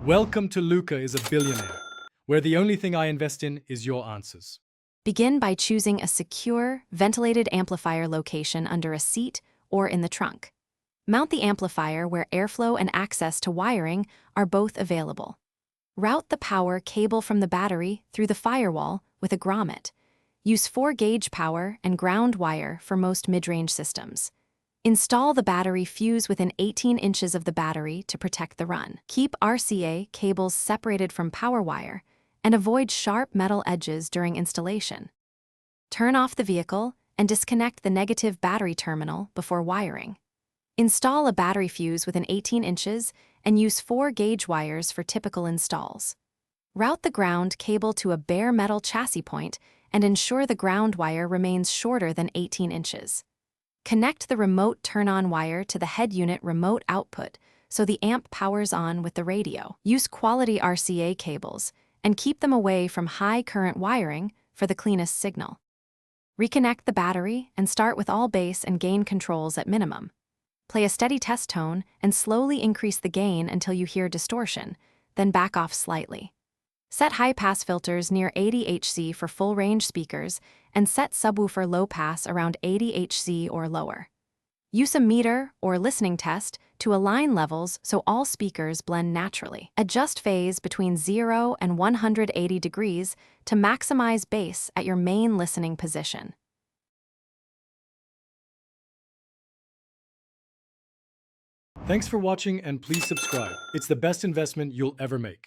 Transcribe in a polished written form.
Welcome to Luca is a Billionaire, where the only thing I invest in is your answers. Begin by choosing a secure, ventilated amplifier location under a seat or in the trunk. Mount the amplifier where airflow and access to wiring are both available. Route the power cable from the battery through the firewall with a grommet. Use 4-gauge power and ground wire for most mid-range systems. Install the battery fuse within 18 inches of the battery to protect the run. Keep RCA cables separated from power wire and avoid sharp metal edges during installation. Turn off the vehicle and disconnect the negative battery terminal before wiring. Install a battery fuse within 18 inches and use 4-gauge wires for typical installs. Route the ground cable to a bare metal chassis point and ensure the ground wire remains shorter than 18 inches. Connect the remote turn-on wire to the head unit remote output so the amp powers on with the radio. Use quality RCA cables and keep them away from high current wiring for the cleanest signal. Reconnect the battery and start with all bass and gain controls at minimum. Play a steady test tone and slowly increase the gain until you hear distortion, then back off slightly. Set high-pass filters near 80 Hz for full-range speakers and set subwoofer low-pass around 80 Hz or lower. Use a meter or listening test to align levels so all speakers blend naturally. Adjust phase between 0 and 180 degrees to maximize bass at your main listening position. Thanks for watching and please subscribe. It's the best investment you'll ever make.